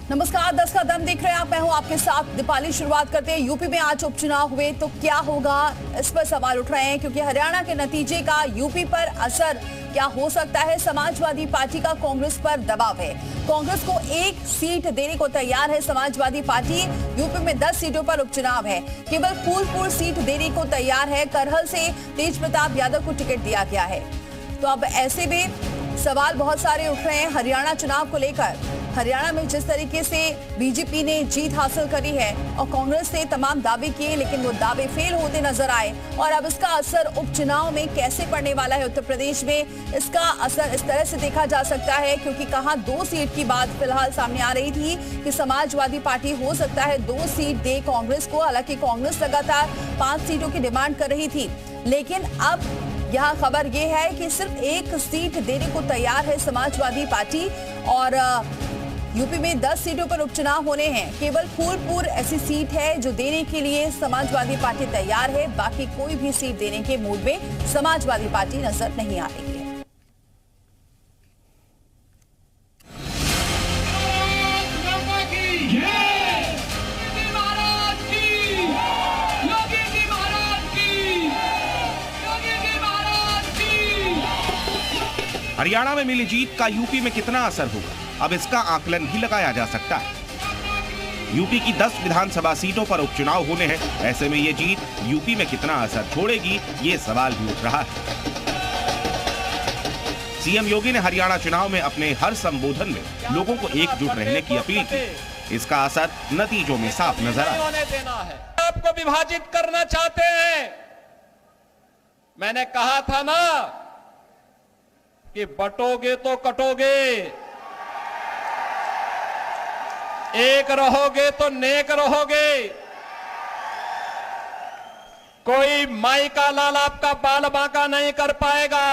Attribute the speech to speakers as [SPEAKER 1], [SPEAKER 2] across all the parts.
[SPEAKER 1] नमस्कार, 10 का दम देख रहे हैं आप। मैं हूं आपके साथ दीपाली। शुरुआत करते हैं। यूपी में आज उपचुनाव हुए तो क्या होगा, इस पर सवाल उठ रहे हैं क्योंकि हरियाणा के नतीजे का यूपी पर असर क्या हो सकता है। समाजवादी पार्टी का कांग्रेस पर दबाव है। कांग्रेस को 1 सीट देने को तैयार है समाजवादी पार्टी। यूपी में 10 सीटों पर उपचुनाव है। केवल फूलपुर सीट देने को तैयार है। करहल से तेज प्रताप यादव को टिकट दिया गया है। तो अब ऐसे में सवाल बहुत सारे उठ रहे हैं हरियाणा चुनाव को लेकर। हरियाणा में जिस तरीके से बीजेपी ने जीत हासिल करी है और कांग्रेस ने तमाम दावे किए, लेकिन वो दावे फेल होते नजर आए। और अब इसका असर उपचुनाव में कैसे पड़ने वाला है उत्तर प्रदेश में, इसका असर इस तरह से देखा जा सकता है क्योंकि कहां 2 सीट की बात फिलहाल सामने आ रही थी कि समाजवादी पार्टी हो सकता है 2 सीट दे कांग्रेस को। हालांकि कांग्रेस लगातार 5 सीटों की डिमांड कर रही थी, लेकिन अब यहाँ खबर ये है कि सिर्फ 1 सीट देने को तैयार है समाजवादी पार्टी। और यूपी में 10 सीटों पर उपचुनाव होने हैं। केवल फूलपुर ऐसी सीट है जो देने के लिए समाजवादी पार्टी तैयार है। बाकी कोई भी सीट देने के मूड में समाजवादी पार्टी नजर नहीं आ रही है।
[SPEAKER 2] हरियाणा में मिली जीत का यूपी में कितना असर होगा, अब इसका आकलन भी लगाया जा सकता है। यूपी की 10 विधानसभा सीटों पर उपचुनाव होने हैं। ऐसे में ये जीत यूपी में कितना असर छोड़ेगी, ये सवाल भी उठ रहा है। सीएम योगी ने हरियाणा चुनाव में अपने हर संबोधन में लोगों को एकजुट रहने की अपील की। इसका असर नतीजों में साफ नजर आया।
[SPEAKER 3] आपको विभाजित करना चाहते हैं। मैंने कहा था ना कि बटोगे तो कटोगे, एक रहोगे तो नेक रहोगे। कोई माई का लाल आपका बाल बांका नहीं कर पाएगा।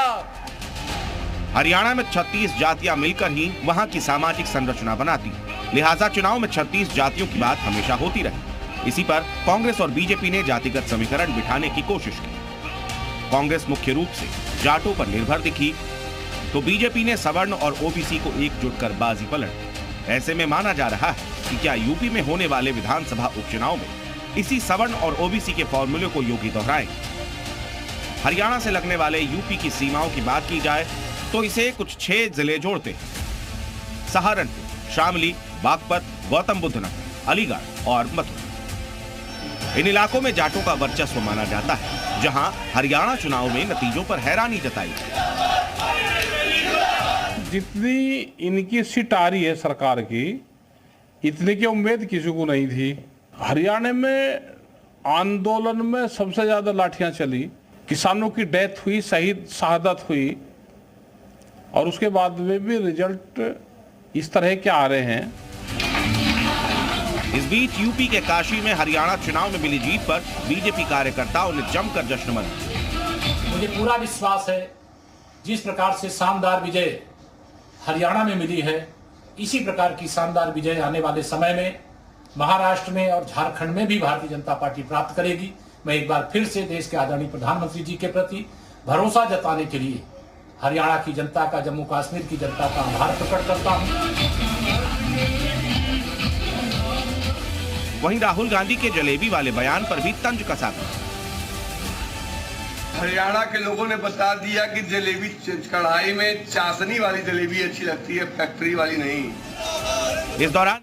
[SPEAKER 2] हरियाणा में 36 जातियां मिलकर ही वहां की सामाजिक संरचना बनाती, लिहाजा चुनाव में 36 जातियों की बात हमेशा होती रही। इसी पर कांग्रेस और बीजेपी ने जातिगत समीकरण बिठाने की कोशिश की। कांग्रेस मुख्य रूप से जाटों पर निर्भर दिखी तो बीजेपी ने सवर्ण और ओबीसी को एकजुट कर बाजी पलट। ऐसे में माना जा रहा है कि क्या यूपी में होने वाले विधानसभा उपचुनाव में इसी सवर्ण और ओबीसी के फॉर्मूले को योगी दोहराएंगे। हरियाणा से लगने वाले यूपी की सीमाओं की बात की जाए तो इसे कुछ 6 जिले जोड़ते हैं: सहारनपुर, शामली, बागपत, गौतम बुद्ध नगर, अलीगढ़ और मथुरा। इन इलाकों में जाटों का वर्चस्व माना जाता है, जहां हरियाणा चुनाव में नतीजों पर हैरानी जताई।
[SPEAKER 4] जितनी इनकी सीट आ रही है सरकार की, इतने की उम्मीद किसी को नहीं थी। हरियाणा में आंदोलन में सबसे ज्यादा लाठियां चली, किसानों की डेथ हुई, शहीद शहादत हुई, और उसके बाद में भी रिजल्ट इस तरह के आ रहे हैं।
[SPEAKER 2] इस बीच यूपी के काशी में हरियाणा चुनाव में मिली जीत पर बीजेपी कार्यकर्ताओं ने जमकर जश्न मनाया।
[SPEAKER 5] मुझे पूरा विश्वास है जिस प्रकार से शानदार विजय हरियाणा में मिली है, इसी प्रकार की शानदार विजय आने वाले समय में महाराष्ट्र में और झारखंड में भी भारतीय जनता पार्टी प्राप्त करेगी। मैं एक बार फिर से देश के आदरणीय प्रधानमंत्री जी के प्रति भरोसा जताने के लिए हरियाणा की जनता का, जम्मू कश्मीर की जनता का आभार प्रकट करता हूं।
[SPEAKER 2] वहीं राहुल गांधी के जलेबी वाले बयान पर भी तंज कसा गया।
[SPEAKER 6] हरियाणा के लोगों ने बता दिया कि जलेबी कढ़ाई में चाशनी वाली जलेबी अच्छी लगती है, फैक्ट्री वाली नहीं।
[SPEAKER 2] इस दौरान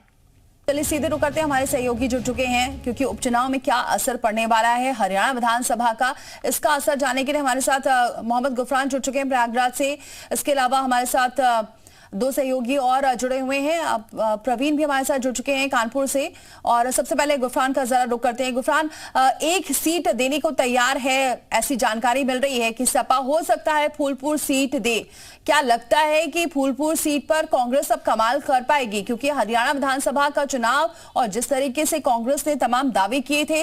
[SPEAKER 1] चलिए सीधे रुक करते हैं, हमारे सहयोगी जुड़ चुके हैं क्योंकि उपचुनाव में क्या असर पड़ने वाला है हरियाणा विधानसभा का, इसका असर जानने के लिए हमारे साथ मोहम्मद गुफरान जुड़ चुके हैं प्रयागराज से। इसके अलावा हमारे साथ 2 सहयोगी और जुड़े हुए हैं। प्रवीण भी हमारे साथ जुड़ चुके हैं कानपुर से। और सबसे पहले गुफरान का जरा रुक करते हैं। गुफरान, 1 सीट देने को तैयार है ऐसी जानकारी मिल रही है कि सपा हो सकता है फूलपुर सीट दे। क्या लगता है कि फूलपुर सीट पर कांग्रेस अब कमाल कर पाएगी, क्योंकि हरियाणा विधानसभा का चुनाव और जिस तरीके से कांग्रेस ने तमाम दावे किए थे,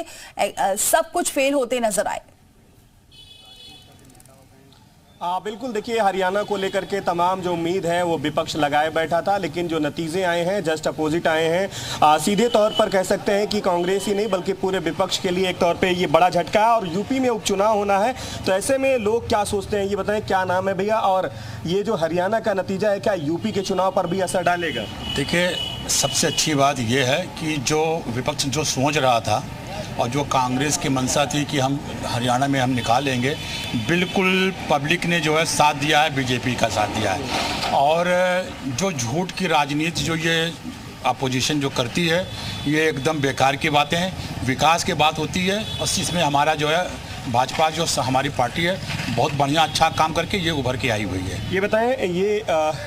[SPEAKER 1] सब कुछ फेल होते नजर आए।
[SPEAKER 7] बिल्कुल, देखिए हरियाणा को लेकर के तमाम जो उम्मीद है वो विपक्ष लगाए बैठा था, लेकिन जो नतीजे आए हैं जस्ट अपोजिट आए हैं। सीधे तौर पर कह सकते हैं कि कांग्रेस ही नहीं बल्कि पूरे विपक्ष के लिए एक तौर पे ये बड़ा झटका है। और यूपी में उपचुनाव होना है, तो ऐसे में लोग क्या सोचते हैं ये बताएं। क्या नाम है भैया, और ये जो हरियाणा का नतीजा है क्या यूपी के चुनाव पर भी असर डालेगा?
[SPEAKER 8] देखिए, सबसे अच्छी बात यह है कि जो विपक्ष जो सोच रहा था और जो कांग्रेस की मंशा थी कि हम हरियाणा में हम निकालेंगे, बिल्कुल पब्लिक ने जो है साथ दिया है, बीजेपी का साथ दिया है। और जो झूठ की राजनीति जो ये अपोजिशन जो करती है, ये एकदम बेकार की बातें हैं। विकास की बात होती है और इसमें हमारा जो है भाजपा जो हमारी पार्टी है बहुत बढ़िया अच्छा काम करके ये उभर के आई हुई है।
[SPEAKER 7] ये बताएं, ये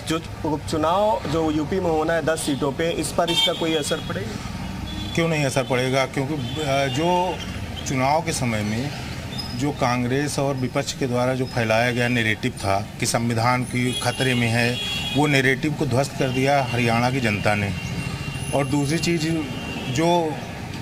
[SPEAKER 7] जो उपचुनाव जो यूपी में होना है 10 सीटों पे, इस पर इसका कोई असर पड़ेगा?
[SPEAKER 9] क्यों नहीं असर पड़ेगा, क्योंकि जो चुनाव के समय में जो कांग्रेस और विपक्ष के द्वारा जो फैलाया गया नैरेटिव था कि संविधान की खतरे में है, वो नैरेटिव को ध्वस्त कर दिया हरियाणा की जनता ने। और दूसरी चीज़, जो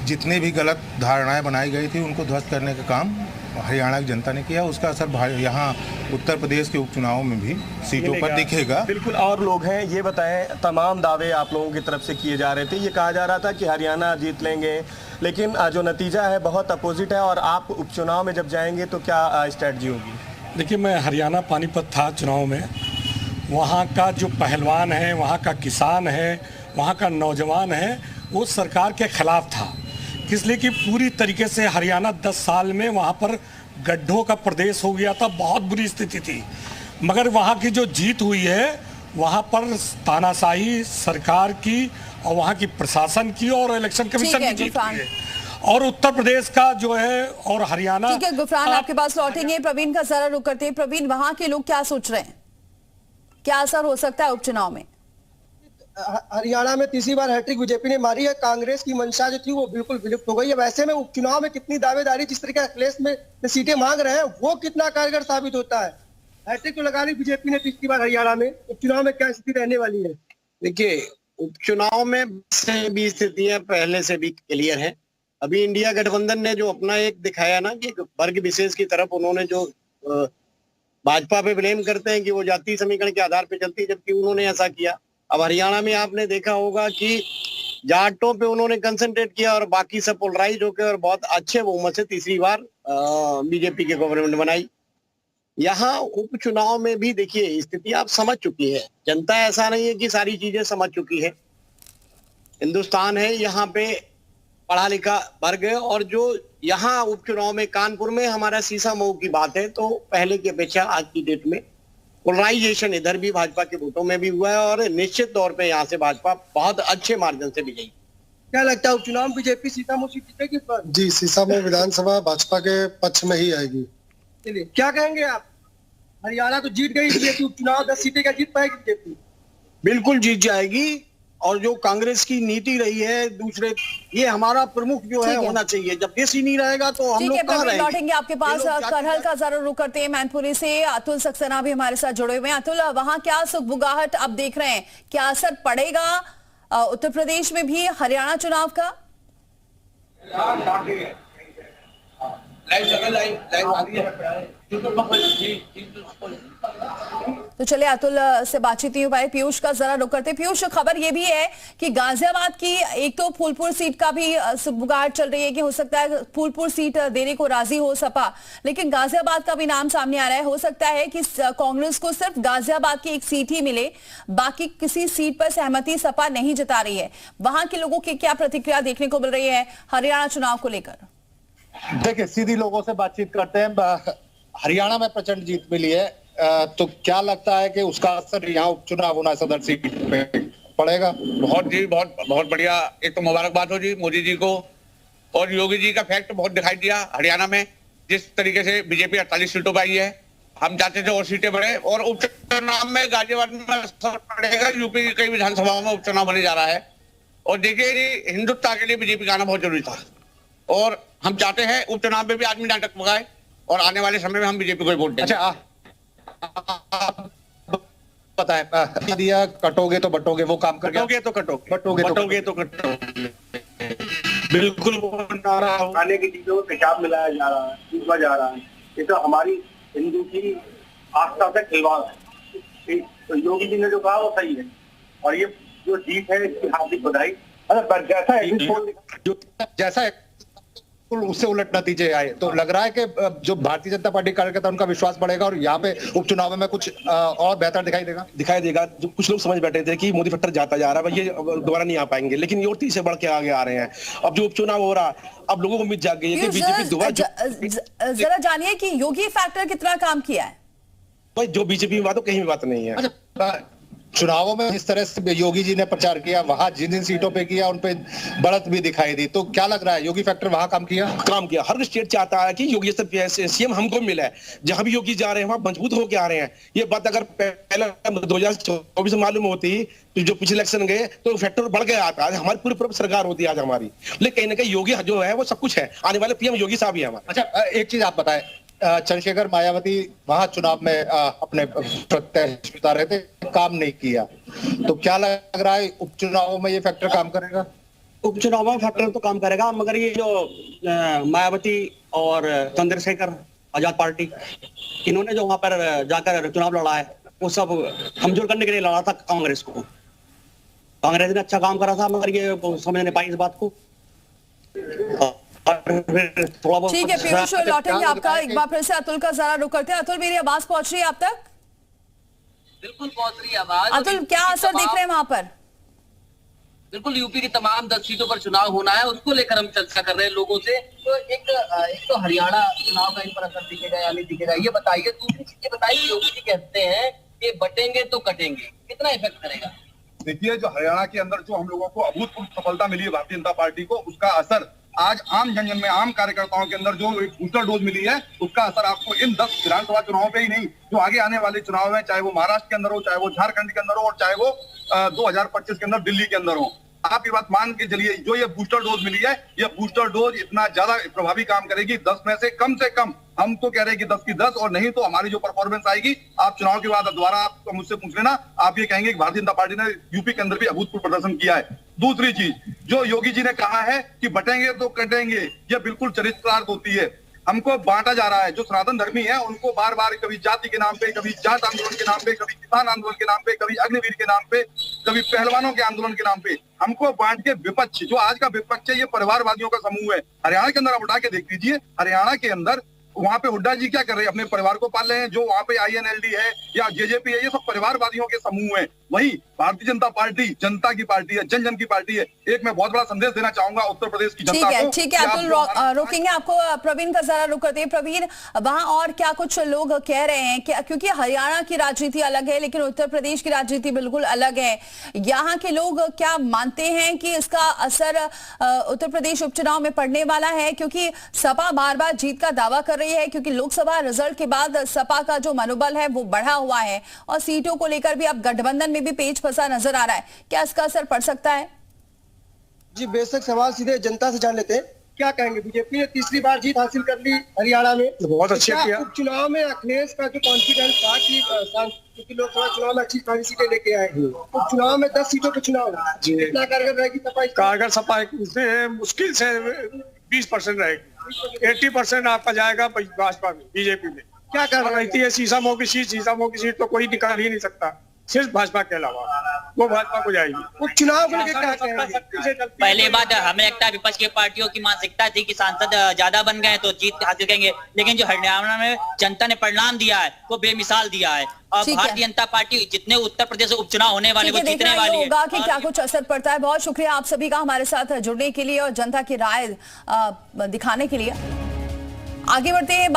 [SPEAKER 9] जितने भी गलत धारणाएं बनाई गई थी उनको ध्वस्त करने का काम हरियाणा की जनता ने किया। उसका असर यहाँ उत्तर प्रदेश के उपचुनाव में भी सीटों पर दिखेगा।
[SPEAKER 7] बिल्कुल। और लोग हैं, ये बताएं, तमाम दावे आप लोगों की तरफ से किए जा रहे थे। ये कहा जा रहा था कि हरियाणा जीत लेंगे, लेकिन जो नतीजा है बहुत अपोजिट है। और आप उपचुनाव में जब जाएंगे तो क्या स्ट्रेटजी होगी?
[SPEAKER 10] देखिए, मैं हरियाणा पानीपत था चुनाव में। वहाँ का जो पहलवान है, वहाँ का किसान है, वहाँ का नौजवान है, वो सरकार के खिलाफ था। इसलिए कि पूरी तरीके से हरियाणा 10 साल में वहाँ पर गड्ढों का प्रदेश हो गया था, बहुत बुरी स्थिति थी। मगर वहाँ की जो जीत हुई है, वहाँ पर तानाशाही सरकार की और वहाँ की प्रशासन की और इलेक्शन कमीशन की जीत हुई है। और उत्तर प्रदेश का जो है और हरियाणा।
[SPEAKER 1] ठीक है गुफरान, आपके पास लौटेंगे। प्रवीण का जरा रुक करते हैं। प्रवीण, वहाँ के लोग क्या सोच रहे हैं, क्या असर हो सकता है उपचुनाव में?
[SPEAKER 11] हरियाणा में तीसरी बार हैट्रिक बीजेपी ने मारी है। कांग्रेस की मंशा जो थी वो बिल्कुल विलुप्त हो गई है। वैसे में उपचुनाव में कितनी दावेदारी, जिस तरीके अखिलेश में सीटें मांग रहे हैं, वो कितना कारगर साबित होता है? हैट्रिक तो लगा ली बीजेपी ने तीसरी बार हरियाणा में, उपचुनाव में क्या स्थिति रहने वाली है?
[SPEAKER 12] देखिए, उपचुनाव में से भी स्थितियां पहले से भी क्लियर है। अभी इंडिया गठबंधन ने जो अपना एक दिखाया ना कि वर्ग विशेष की तरफ उन्होंने जो भाजपा पे ब्लेम करते हैं कि वो जातीय समीकरण के आधार पे चलती है, जबकि उन्होंने ऐसा किया। अब हरियाणा में आपने देखा होगा कि जाटों पे उन्होंने कंसंट्रेट किया और बाकी सब पोलराइज होकर और बहुत अच्छे बहुमत से तीसरी बार बीजेपी की गवर्नमेंट बनाई। यहाँ उपचुनाव में भी देखिए स्थिति आप समझ चुकी है। जनता ऐसा नहीं है कि सारी चीजें समझ चुकी है। हिंदुस्तान है, यहाँ पे पढ़ा लिखा वर्ग है। और जो यहाँ उपचुनाव में कानपुर में हमारा सीसा मऊ की बात है, तो पहले की अपेक्षा आज की डेट में पोलराइजेशन इधर भी भाजपा के वोटों में भी हुआ है और निश्चित तौर पे यहाँ से भाजपा बहुत अच्छे मार्जिन से विजयी।
[SPEAKER 11] क्या लगता है उपचुनाव में बीजेपी सीतामऊ सीट जीतेगी?
[SPEAKER 13] जी, सीतामऊ विधानसभा भाजपा के पक्ष में ही आएगी।
[SPEAKER 11] चलिए, क्या कहेंगे आप? हरियाणा तो जीत गई बीजेपी, उपचुनाव 10 सीटें क्या जीत पाएगी बीजेपी?
[SPEAKER 12] बिल्कुल जीत जाएगी। और जो कांग्रेस की नीति रही है दूसरे, ये हमारा प्रमुख जो है होना चाहिए। जब देश ही नहीं रहेगा तो हम लोग कहाँ रहेंगे?
[SPEAKER 1] लौटेंगे आपके पास। करहल का जरा रुख करते हैं। मैनपुरी से अतुल सक्सेना भी हमारे साथ जुड़े हुए हैं। अतुल, वहां क्या सुगबुगाहट अब देख रहे हैं, क्या असर पड़ेगा उत्तर प्रदेश में भी हरियाणा चुनाव का? तो चलिए अतुल से बातचीत नहीं हो पाए। पीयूष का जरा रुक करते। पीयूष, खबर ये भी है कि गाजियाबाद की एक तो फूलपुर सीट का भी सुगबुगाहट चल रही है कि हो सकता है फूलपुर सीट देने को राजी हो सपा, लेकिन गाजियाबाद का भी नाम सामने आ रहा है। हो सकता है कि कांग्रेस को सिर्फ गाजियाबाद की एक सीट ही मिले, बाकी किसी सीट पर सहमति सपा नहीं जता रही है। वहां के लोगों की क्या प्रतिक्रिया देखने को मिल रही है हरियाणा चुनाव को लेकर?
[SPEAKER 14] देखिए, सीधी लोगों से बातचीत करते हैं। हरियाणा में प्रचंड जीत मिली है, तो क्या लगता है कि उसका असर यहाँ उपचुनाव होना सदर सीट पे पड़ेगा?
[SPEAKER 15] बहुत बढ़िया। एक तो मुबारकबाद हो जी मोदी जी को और योगी जी का फैक्ट बहुत दिखाई दिया हरियाणा में। जिस तरीके से बीजेपी 48 सीटों पर आई है, हम चाहते थे और सीटें बढ़े। और उपचुनाव में गाजियाबाद में असर पड़ेगा। यूपी की कई विधानसभाओं में उपचुनाव होने जा रहा है। और देखिए, हिंदुत्व के लिए बीजेपी का आना बहुत जरूरी था और हम चाहते हैं उपचुनाव में भी आदमी ना टकमगाए और आने वाले समय में हम बीजेपी को वोट दें।
[SPEAKER 14] अच्छा, पता है दिया कटोगे तो बटोगे, वो काम कर
[SPEAKER 12] कटोगे तो कटोगे,
[SPEAKER 14] बटोगे
[SPEAKER 12] तो कटोगे। बिल्कुल नारा खाने की चीजों में पेशाब मिलाया जा रहा है, पीसा जा रहा है। ये तो हमारी हिंदू की आस्था से खिलवाड़ है। तो योगी जी ने जो कहा वो सही है और ये जो जीत है इसकी हार्दिक बधाई।
[SPEAKER 14] जैसा उससे उलट नतीजे आए, तो लग रहा है कि जो भारतीय जनता पार्टी कार्यकर्ता उनका विश्वास बढ़ेगा और यहाँ पे उपचुनाव में कुछ और बेहतर दिखाई देगा।
[SPEAKER 16] जो कुछ लोग समझ बैठे थे कि मोदी फैक्टर जाता जा रहा है, ये दोबारा नहीं आ पाएंगे, लेकिन ये और 30 से बढ़ के आगे आ रहे हैं। अब जो उपचुनाव हो रहा, अब लोगों को उम्मीद जाग गई है कि बीजेपी दोबारा।
[SPEAKER 1] जरा जानिए कि योगी फैक्टर कितना काम किया है।
[SPEAKER 16] भाई जो बीजेपी में बात हो, कहीं भी बात नहीं है।
[SPEAKER 14] अच्छा, चुनावों में इस तरह से योगी जी ने प्रचार किया, वहां जिन सीटों पे किया उन पे बढ़त भी दिखाई दी, तो क्या लग रहा है योगी फैक्टर वहां काम किया?
[SPEAKER 16] हर स्टेट चाहता है कि योगी जैसे सीएम हमको मिला है। जहां भी योगी जा रहे हैं वहां मजबूत होकर आ रहे हैं। ये बात अगर पहले 2024 में मालूम होती, तो जो पिछले इलेक्शन गए तो फैक्टर बढ़ गया आता। आज हमारी पूरी सरकार होती है आज हमारी, लेकिन कहीं ना कहीं योगी जो है वो सब कुछ है। आने वाले पीएम योगी साहब ही है हमारे।
[SPEAKER 14] अच्छा, एक चीज आप बताएं, चंद्रशेखर मायावती वहां चुनाव में अपने प्रत्याशी उतारे थे, काम नहीं किया, तो क्या लग रहा है उपचुनावों में ये फैक्टर काम करेगा?
[SPEAKER 12] उपचुनाव में फैक्टर तो काम करेगा, मगर ये जो मायावती और चंद्रशेखर आजाद पार्टी, इन्होंने जो वहां पर जाकर चुनाव लड़ा है, वो सब कमजोर करने के लिए लड़ा था कांग्रेस को। कांग्रेस ने अच्छा काम करा था, मगर ये समझ नहीं पाई इस बात को।
[SPEAKER 1] ठीक है पीयूष, लौटेंगे आपका। एक बार फिर से अतुल का जरा रुक करते हैं। अतुल, मेरी आवाज पहुंच रही है आप तक?
[SPEAKER 17] बिल्कुल पहुंच रही है आवाज।
[SPEAKER 1] अतुल, क्या असर देख रहे हैं वहां पर?
[SPEAKER 17] बिल्कुल, यूपी की तमाम 10 सीटों पर चुनाव होना है, उसको लेकर हम चर्चा कर रहे हैं लोगों से। तो एक तो हरियाणा चुनाव का इन पर असर दिखेगा या नहीं दिखेगा, ये बताइए। दूसरी चीज ये बताइए, योगी जी कहते हैं कि बटेंगे तो कटेंगे, कितना इफेक्ट करेगा?
[SPEAKER 18] देखिए, जो हरियाणा के अंदर जो हम लोगों को अभूतपूर्व सफलता मिली है भारतीय जनता पार्टी को, उसका असर आज आम जनजन में, आम कार्यकर्ताओं के अंदर जो एक बूस्टर डोज मिली है, उसका असर आपको इन 10 विधानसभा चुनावों पे ही नहीं, जो आगे आने वाले चुनाव है, चाहे वो महाराष्ट्र के अंदर हो, चाहे वो झारखंड के अंदर हो, और चाहे वो 2025 के अंदर दिल्ली के अंदर हो। आप ये बात मान के चलिए, जो ये बूस्टर डोज मिली है, ये बूस्टर डोज इतना ज्यादा प्रभावी काम करेगी। 10 में से कम हम तो कह रहे हैं कि 10 की 10, और नहीं तो हमारी जो परफॉर्मेंस आएगी, आप चुनाव के बाद दोबारा आप मुझसे पूछ लेना, आप ये कहेंगे कि भारतीय जनता पार्टी ने यूपी के अंदर भी अभूतपूर्व प्रदर्शन किया है। दूसरी चीज, जो योगी जी ने कहा है कि बटेंगे तो कटेंगे, ये बिल्कुल चरित्रार्थ होती है। हमको बांटा जा रहा है। जो सनातन धर्मी है, उनको बार बार कभी जाति के नाम पे, कभी जाट आंदोलन के नाम पे, कभी किसान आंदोलन के नाम पे, कभी अग्निवीर के नाम पे, कभी पहलवानों के आंदोलन के नाम पे हमको बांट के विपक्ष, जो आज का विपक्ष है, ये परिवारवादियों का समूह है। हरियाणा के अंदर आप उठा के देख लीजिए, हरियाणा के अंदर वहां पे हुड्डा जी क्या कर रहे हैं? अपने परिवार को पाल रहे हैं। जो वहां पे INLD है या जेजेपी है, ये सब परिवारवादियों के समूह है। वही भारतीय जनता पार्टी जनता की पार्टी है, जन जन की पार्टी है। एक मैं बहुत बड़ा संदेश देना चाहूंगा उत्तर प्रदेश की जनता को।
[SPEAKER 1] ठीक है अतुल, रोकेंगे आपको। प्रवीण का जरा रुक करते हैं। प्रवीण, वहां और क्या कुछ लोग कह रहे हैं कि क्योंकि हरियाणा की राजनीति अलग है, लेकिन उत्तर प्रदेश की राजनीति बिल्कुल अलग है, यहाँ के लोग क्या मानते हैं कि इसका असर उत्तर प्रदेश उपचुनाव में पड़ने वाला है? क्योंकि सपा बार बार जीत का दावा कर रही है, क्योंकि लोकसभा रिजल्ट के बाद सपा का जो मनोबल है वो बढ़ा हुआ है, और सीटों को लेकर भी अब गठबंधन में भी पेच फंसा नजर आ रहा है। क्या इसका असर पड़ सकता है?
[SPEAKER 11] जी बेशक, सवाल सीधे जनता से जान लेते हैं। क्या कहेंगे? बीजेपी ने तीसरी बार जीत हासिल कर ली हरियाणा में,
[SPEAKER 14] बहुत अच्छे किया।
[SPEAKER 11] उपचुनाव में अखिलेश का जो कॉन्फिडेंस था कि लोकसभा चुनाव में अच्छी खासी सीटें लेके आए, उपचुनाव में 10 सीटों पे चुनाव कितना कारगर रहेगी सपा?
[SPEAKER 10] कारगर सपा मुश्किल से 20% रहेगी, 80% आपका जाएगा भाजपा में, बीजेपी में।
[SPEAKER 11] क्या कर
[SPEAKER 10] रहती है शीशमों की सीट तो कोई निकाल ही नहीं सकता, सिर्फ भाजपा के अलावा, वो भाजपा को जाएगी।
[SPEAKER 11] उपचुनाव को लेकर क्या कहेंगे?
[SPEAKER 19] पहली बात हमें लगता है विपक्ष की पार्टियों की मानसिकता थी कि सांसद ज्यादा बन गए तो जीत हासिल करेंगे, लेकिन जो हरियाणा में जनता ने परिणाम दिया है वो बेमिसाल दिया है। और भारतीय जनता पार्टी जितने उत्तर प्रदेश से उपचुनाव होने वाले वो जीतने वाली है।
[SPEAKER 1] होगा कि क्या कुछ असर पड़ता है। बहुत शुक्रिया आप सभी का हमारे साथ जुड़ने के लिए और जनता की राय दिखाने के लिए। आगे बढ़ते हैं।